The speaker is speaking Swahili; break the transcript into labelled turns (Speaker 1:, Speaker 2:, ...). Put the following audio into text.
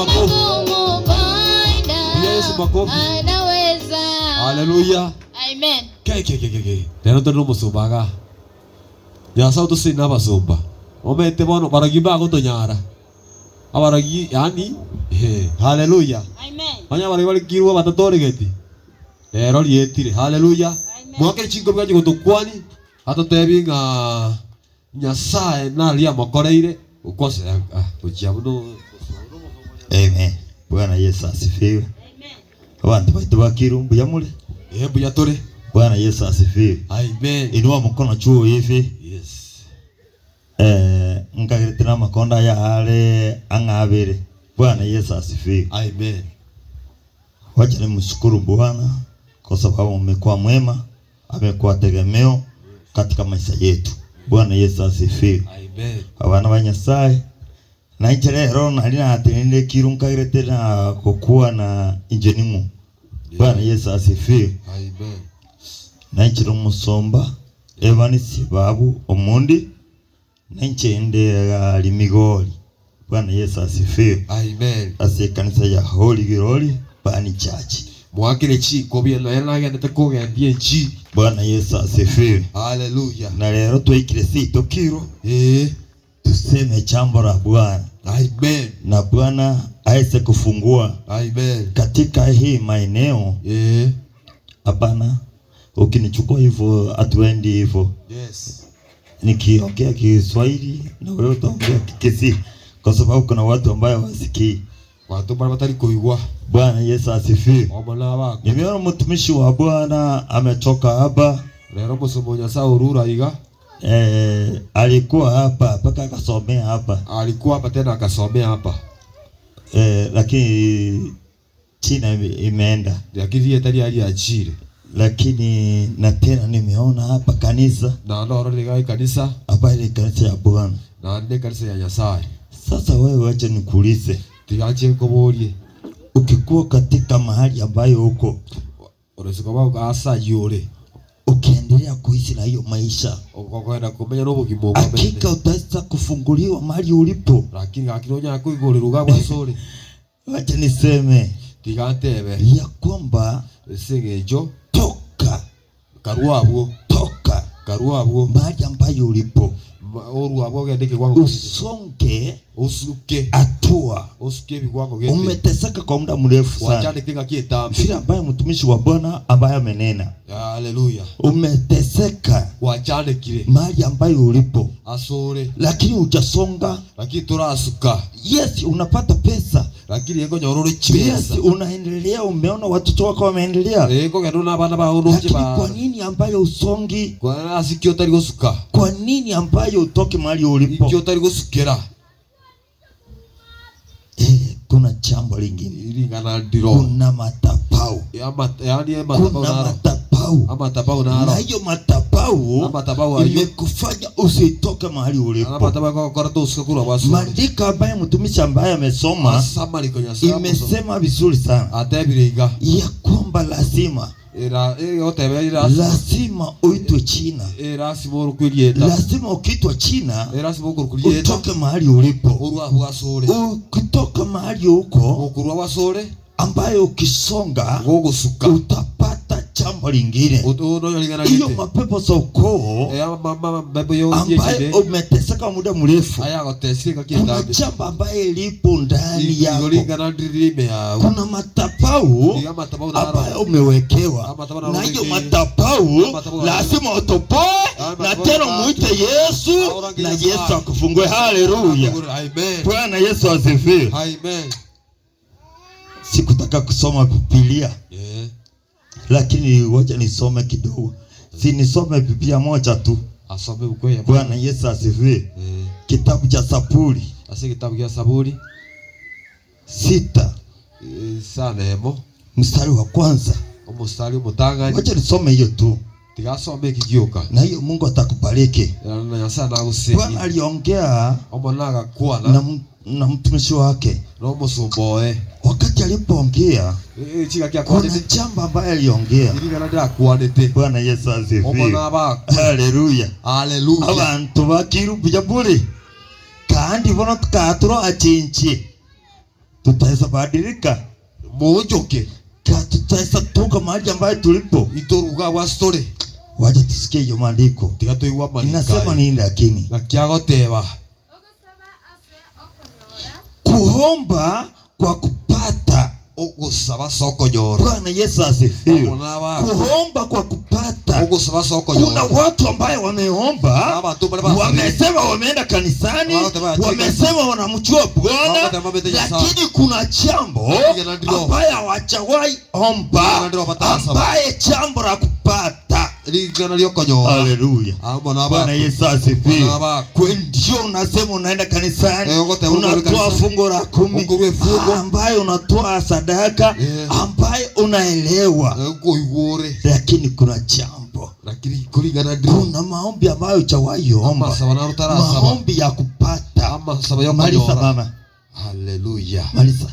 Speaker 1: makofi. Yesu makofi.
Speaker 2: Anaweza.
Speaker 1: Haleluya.
Speaker 2: Amen.
Speaker 1: Ke. Lero ndo musumbaga. Ya sautu sina basumba. Omete bono baragiba go tonyara. Abaragi yani haleluya.
Speaker 2: Amen.
Speaker 1: Anya bari kirwa batatore geti. Lero lietire. Haleluya. Mwake chingo bwaje gutukwani. Atotebinga Nyasaye na lia mokoreire ukose uchiabuno.
Speaker 3: Amen. Bwana Yesu asifiwe.
Speaker 2: Amen.
Speaker 3: Abantu baitu bakirumbu yamule.
Speaker 1: Hebu yatore.
Speaker 3: Bwana Yesu asifiwe.
Speaker 1: Amen.
Speaker 3: Inua mkono juu hivi.
Speaker 1: Yes.
Speaker 3: Ngagirira makonda ya hale angabere. Bwana Yesu asifiwe.
Speaker 1: Amen.
Speaker 3: Wacha nimshukuru Bwana kwa sababu amekuwa mwema, amekuwa tegemeo katika maisha yetu. Bwana Yesu asifiwe.
Speaker 1: Amen.
Speaker 3: Abana ba Nyasaye na injero na alina atenende kirunkairete na kokuwa na injenimu. Bwana Yesu asifiwe.
Speaker 1: Amen.
Speaker 3: Na injiro musomba evanisi babu omundi na injende limigoli. Bwana Yesu asifiwe.
Speaker 1: Amen.
Speaker 3: Ase kanisa ya Holy Glory Bani Church.
Speaker 1: Mwakile chi kobia na yana gende koge ndie chi.
Speaker 3: Bwana Yesu asifiwe.
Speaker 1: Haleluya.
Speaker 3: Na lero tuikire sito kiro. Tuseme jambo la Bwana.
Speaker 1: Amen.
Speaker 3: Na Bwana aise kufungua.
Speaker 1: Amen.
Speaker 3: Katika hii maeneo. Hapana. Ukinichukua hivyo atuendi hivyo.
Speaker 1: Yes.
Speaker 3: Nikiongea Kiswahili na wewe utaongea Kikisi kwa sababu kuna watu ambao wasikii.
Speaker 1: Watu bado batari kuigwa.
Speaker 3: Bwana Yesu asifiwe.
Speaker 1: Omona wako.
Speaker 3: Nimeona mtumishi wa Bwana ametoka hapa.
Speaker 1: Lero musomonya saurura iga.
Speaker 3: Alikuwa hapa mpaka akasomea hapa.
Speaker 1: Alikuwa hapa tena akasomea hapa.
Speaker 3: Lakini China imeenda.
Speaker 1: Lakini yetari ali achire.
Speaker 3: Lakini na tena nimeona hapa kanisa.
Speaker 1: Na ndoro ligai kanisa.
Speaker 3: Hapa ile kanisa ya Bwana.
Speaker 1: Na ndege kanisa ya Nyasaye.
Speaker 3: Sasa wewe acha nikuulize.
Speaker 1: Tiache kuborie.
Speaker 3: Ukikuwa katika mahali ambayo uko.
Speaker 1: Unasema baba asa yule.
Speaker 3: Ukiendelea kuishi na hiyo maisha.
Speaker 1: Ukokwenda kumenya no bugimo
Speaker 3: baba. Hakika utaweza kufunguliwa mahali ulipo.
Speaker 1: Lakini akironya kuiguriruga kwa sore.
Speaker 3: Acha niseme.
Speaker 1: Tigatebe.
Speaker 3: Ya kwamba
Speaker 1: segejo
Speaker 3: toka
Speaker 1: karuabwo
Speaker 3: mahali ambayo ulipo.
Speaker 1: Oruabwo gendeke kwangu.
Speaker 3: Usuke atua.
Speaker 1: Usuke bigwango gende.
Speaker 3: Umeteseka kwa muda mrefu sana.
Speaker 1: Wachane kinga kietambe.
Speaker 3: Vile ambaye mtumishi wa Bwana ambaye amenena.
Speaker 1: Haleluya.
Speaker 3: Umeteseka.
Speaker 1: Wachane kile.
Speaker 3: Mahali ambayo ulipo.
Speaker 1: Asore.
Speaker 3: Lakini hujasonga.
Speaker 1: Lakini turasuka.
Speaker 3: Yes, unapata pesa.
Speaker 1: Lakini yego nyororo chipesa.
Speaker 3: Yes, unaendelea, umeona watoto wako wameendelea.
Speaker 1: Yego geduna bana ba uruche ba.
Speaker 3: Kwa nini ambayo usongi?
Speaker 1: Kwa asikio tari gosuka.
Speaker 3: Kwa nini ambayo utoke mahali ulipo?
Speaker 1: Ikio tari gosukera.
Speaker 3: Kuna jambo lingine.
Speaker 1: Ilingana ndiro.
Speaker 3: Kuna matapau.
Speaker 1: Matapau na
Speaker 3: na hiyo matapau imekufanya usitoke mahali ulipo. Maandiko ambayo mtumishi ambaye amesoma imesema vizuri sana ya kwamba lazima uitwe China. Lazima ukiitwa China utoke mahali ulipo. Ukitoka mahali huko ambayo ukisonga utapata jambo lingine. Hiyo mapepo za ukoo ambayo umeteseka muda mrefu, kuna jambo ambayo lipo ndani yako. Kuna matapau ambayo umewekewa, na hiyo matapau lazima utopoe, na tena muite Yesu na Yesu akufungue. Haleluya. Bwana Yesu asifiwe. Amen. Sikutaka kusoma Biblia. Lakini wacha nisome kidogo. Si nisome Biblia moja tu.
Speaker 1: Asome ukweli.
Speaker 3: Bwana Yesu asifiwe. Kitabu cha Zaburi.
Speaker 1: Kitabu cha Zaburi
Speaker 3: 6.
Speaker 1: Salemo.
Speaker 3: Mstari wa kwanza.
Speaker 1: Mstari mutangani.
Speaker 3: Wacha nisome hiyo tu.
Speaker 1: Tigasome kigioka.
Speaker 3: Na hiyo Mungu atakubariki.
Speaker 1: Na Nyasaye aguseni.
Speaker 3: Bwana aliongea
Speaker 1: omonaga kuana
Speaker 3: na mtumishi wake.
Speaker 1: No musumboe.
Speaker 3: Wakati alipoongea kuna jambo ambaye aliongea. Bwana Yesu asifiwe. Haleluya.
Speaker 1: Haleluya.
Speaker 3: Abantu bakirubya buri kandi bono tukaturo achinchi tutaweza badilika.
Speaker 1: Mujoke.
Speaker 3: Tutaweza toka mahali ambayo tulipo.
Speaker 1: Itoruga wa story.
Speaker 3: Wacha tusikie hiyo maandiko.
Speaker 1: Tigatoigwa maandiko.
Speaker 3: Inasema nini lakini?
Speaker 1: Nakiagoteba.
Speaker 3: Kuomba kwa kupata.
Speaker 1: Ugusaba soko nyoro.
Speaker 3: Bwana Yesu asifiwe. Kuomba kwa kupata.
Speaker 1: Ugusaba soko nyoro.
Speaker 3: Kuna watu ambao wameomba, wamesema wameenda kanisani, wamesema wanamjua Bwana, lakini kuna jambo ambaye hawajawahi omba, ambaye jambo la kupata. Haleluya. Bwana Yesu asifiwe. Ndio unasema unaenda kanisani, unatoa fungu la 10, ambaye unatoa sadaka, ambaye unaelewa, lakini kuna jambo, kuna maombi ambayo hujawahi omba, maombi ya kupata. Maliza mama.
Speaker 1: Haleluya.
Speaker 3: Maliza.